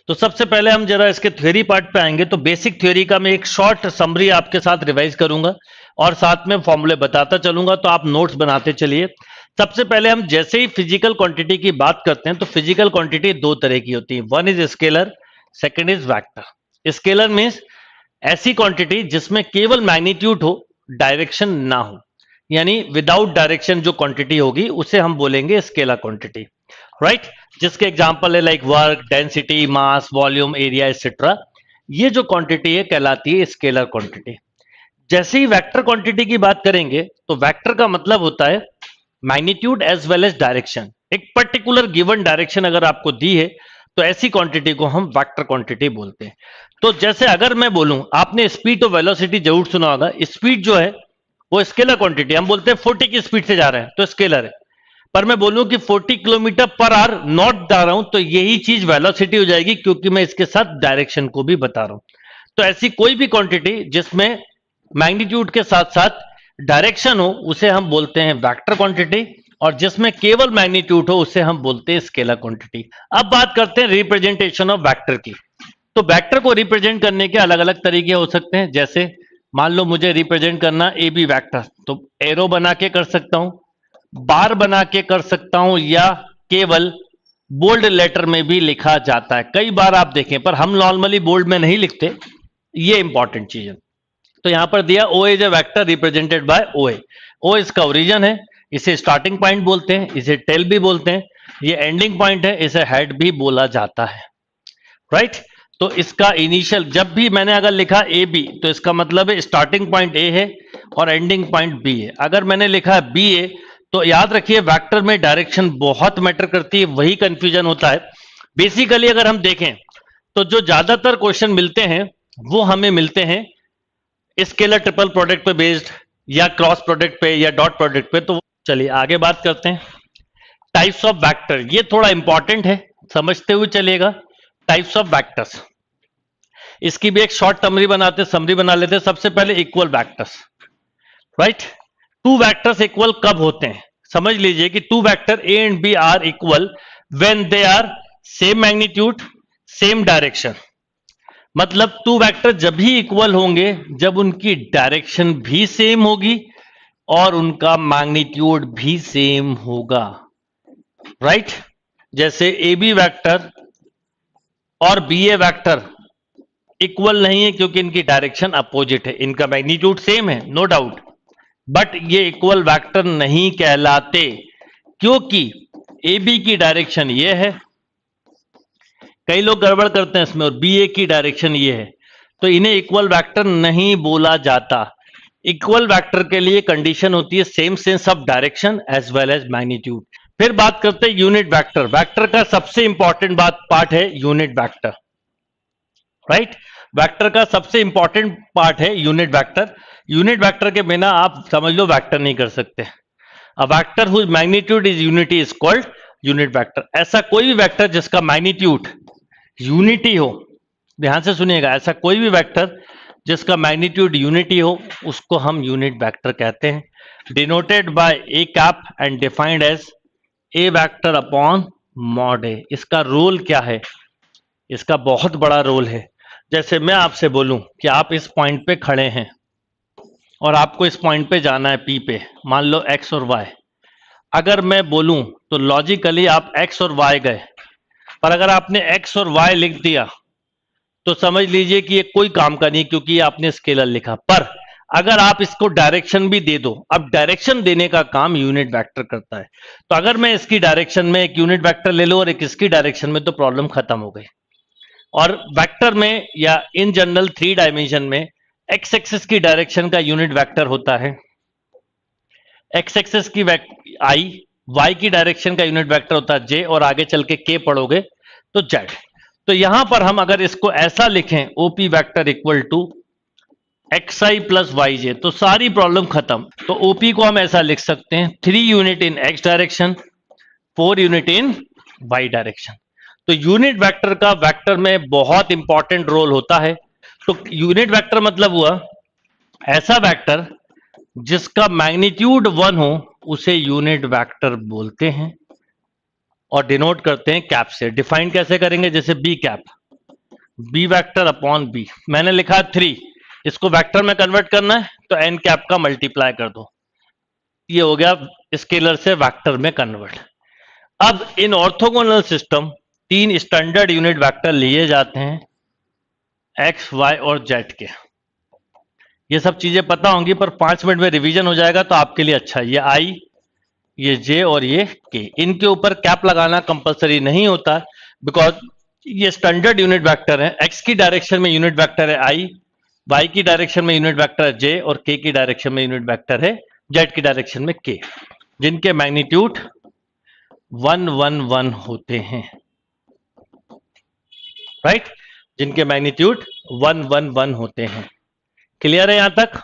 तो सबसे पहले हम जरा इसके थ्योरी पार्ट पे आएंगे। तो बेसिक थ्योरी का मैं एक शॉर्ट समरी आपके साथ रिवाइज करूंगा और साथ में फॉर्मूले बताता चलूंगा, तो आप नोट्स बनाते चलिए। सबसे पहले हम जैसे ही फिजिकल क्वांटिटी की बात करते हैं तो फिजिकल क्वांटिटी दो तरह की होती है, one is scalar, second is vector. Scalar means ऐसी क्वांटिटी जिसमें केवल मैग्नीट्यूड हो, डायरेक्शन ना हो, यानी विदाउट डायरेक्शन जो क्वांटिटी होगी उसे हम बोलेंगे स्केलर क्वांटिटी, राइट। जिसके एग्जांपल है लाइक वर्क, डेंसिटी, मास, वॉल्यूम, एरिया एक्सेट्रा। ये जो क्वांटिटी है कहलाती है स्केलर क्वांटिटी। जैसे ही वेक्टर क्वांटिटी की बात करेंगे तो वेक्टर का मतलब होता है magnitude as well as direction. एक पर्टिकुलर गिवन डायरेक्शन अगर आपको दी है तो ऐसी क्वांटिटी को हम वेक्टर क्वांटिटी बोलते हैं। तो जैसे अगर मैं बोलूं, आपने स्पीड और वेलोसिटी जरूर सुना होगा। स्पीड जो है वो स्केलर क्वांटिटी, हम बोलते हैं 40 की स्पीड से जा रहे हैं तो स्केलर है। पर मैं बोलूं कि 40 किलोमीटर पर आवर नॉट जा रहा हूं तो यही चीज वेलोसिटी हो जाएगी, क्योंकि मैं इसके साथ डायरेक्शन को भी बता रहा हूं। तो ऐसी कोई भी क्वांटिटी जिसमें मैग्नीट्यूड के साथ साथ डायरेक्शन हो उसे हम बोलते हैं वेक्टर क्वांटिटी, और जिसमें केवल मैग्नीट्यूड हो उसे हम बोलते हैं स्केलर क्वांटिटी। अब बात करते हैं रिप्रेजेंटेशन ऑफ वेक्टर की। तो वेक्टर को रिप्रेजेंट करने के अलग अलग तरीके हो सकते हैं। जैसे मान लो मुझे रिप्रेजेंट करना ए बी वेक्टर, तो एरो बना के कर सकता हूं, बार बना के कर सकता हूं, या केवल बोल्ड लेटर में भी लिखा जाता है। कई बार आप देखें, पर हम नॉर्मली बोल्ड में नहीं लिखते, ये इंपॉर्टेंट चीज है। तो यहां पर दिया O is a vector represented by O A. O इसका ओरिजिन है, इसे स्टार्टिंग पॉइंट बोलते हैं, इसे टेल भी बोलते हैं। ये एंडिंग पॉइंट है, इसे हेड भी बोला जाता है, राइट। तो इसका इनिशियल, जब भी मैंने अगर लिखा ए बी तो इसका मतलब है स्टार्टिंग पॉइंट ए है और एंडिंग पॉइंट बी है। अगर मैंने लिखा बी ए तो याद रखिए वेक्टर में डायरेक्शन बहुत मैटर करती है, वही कंफ्यूजन होता है। बेसिकली अगर हम देखें तो जो ज्यादातर क्वेश्चन मिलते हैं वो हमें मिलते हैं स्केलर ट्रिपल प्रोडक्ट पे बेस्ड, या क्रॉस प्रोडक्ट पे, या डॉट प्रोडक्ट पे। तो चलिए आगे बात करते हैं टाइप्स ऑफ वेक्टर। ये थोड़ा इंपॉर्टेंट है, समझते हुए चलिएगा। टाइप्स ऑफ वेक्टर्स, इसकी भी एक शॉर्ट समरी बना लेते हैं। सबसे पहले equal vectors, right. Two vectors equal कब होते हैं? समझ लीजिए कि two vector A and B are equal when they are same magnitude, same direction. मतलब टू वेक्टर जब भी इक्वल होंगे जब उनकी डायरेक्शन भी सेम होगी और उनका मैग्नीट्यूड भी सेम होगा, राइट। जैसे ए बी वेक्टर और बी ए वेक्टर इक्वल नहीं है क्योंकि इनकी डायरेक्शन अपोजिट है। इनका मैग्नीट्यूड सेम है, नो डाउट, बट ये इक्वल वेक्टर नहीं कहलाते क्योंकि ए बी की डायरेक्शन ये है, कई लोग गड़बड़ करते हैं इसमें, और बी ए की डायरेक्शन ये है, तो इन्हें इक्वल वेक्टर नहीं बोला जाता। इक्वल वेक्टर के लिए कंडीशन होती है same sense of direction as well as magnitude. फिर बात करते हैं यूनिट वेक्टर। वेक्टर का सबसे इंपॉर्टेंट पार्ट है यूनिट वेक्टर, राइट। वेक्टर का सबसे इंपॉर्टेंट पार्ट है यूनिट वेक्टर। यूनिट वेक्टर के बिना आप समझ लो वेक्टर नहीं कर सकते। A vector whose magnitude is unity is called unit vector. ऐसा कोई भी वेक्टर जिसका मैग्नीट्यूड यूनिटी हो, ध्यान से सुनिएगा, ऐसा कोई भी वेक्टर जिसका मैग्नीट्यूड यूनिटी हो उसको हम यूनिट वेक्टर कहते हैं। Denoted by A cap and defined as a vector upon mod A. इसका रोल क्या है? इसका बहुत बड़ा रोल है। जैसे मैं आपसे बोलूं कि आप इस पॉइंट पे खड़े हैं और आपको इस पॉइंट पे जाना है पी पे, मान लो एक्स और वाई। अगर मैं बोलूं तो लॉजिकली आप एक्स और वाई गए, पर अगर आपने एक्स और वाई लिख दिया तो समझ लीजिए कि ये कोई काम का नहीं, क्योंकि आपने स्केलर लिखा। पर अगर आप इसको डायरेक्शन भी दे दो, अब डायरेक्शन देने का काम यूनिट वेक्टर करता है। तो अगर मैं इसकी डायरेक्शन में एक यूनिट वेक्टर ले लूं और एक इसकी डायरेक्शन में, तो प्रॉब्लम खत्म हो गई। और वेक्टर में या इन जनरल 3 डायमेंशन में एक्स एक्सिस की डायरेक्शन का यूनिट वेक्टर होता है एक्स एक्सिस की आई, वाई की डायरेक्शन का यूनिट वेक्टर होता है जे, और आगे चल के के पढ़ोगे तो जेड। तो यहां पर हम अगर इसको ऐसा लिखें OP vector equal to X I plus Y J, तो सारी प्रॉब्लम खत्म। तो ओपी को हम ऐसा लिख सकते हैं 3 unit in X direction, 4 unit in Y direction. तो यूनिट वेक्टर का वेक्टर में बहुत इंपॉर्टेंट रोल होता है। तो यूनिट वेक्टर मतलब हुआ ऐसा वेक्टर जिसका मैग्नीट्यूड 1 हो उसे यूनिट वेक्टर बोलते हैं और डिनोट करते हैं कैप से। डिफाइन कैसे करेंगे? जैसे B cap, B vector upon B, मैंने लिखा 3, इसको वेक्टर में कन्वर्ट करना है तो एन कैप का मल्टीप्लाई कर दो, ये हो गया स्केलर से वेक्टर में कन्वर्ट। अब इन orthogonal system 3 standard unit vector लिए जाते हैं, एक्स वाई और जेड के। ये सब चीजें पता होंगी पर 5 मिनट में रिवीजन हो जाएगा तो आपके लिए अच्छा है। ये आई, ये जे और ये के, इनके ऊपर कैप लगाना कंपलसरी नहीं होता, बिकॉज ये स्टैंडर्ड यूनिट वेक्टर है। एक्स की डायरेक्शन में यूनिट वेक्टर है आई, वाई की डायरेक्शन में यूनिट वेक्टर है जे, और के की डायरेक्शन में यूनिट वेक्टर है जेड की डायरेक्शन में के, जिनके मैग्नीट्यूड 111 होते हैं, राइट, जिनके मैग्नीट्यूड 111 होते हैं। क्लियर है यहां तक?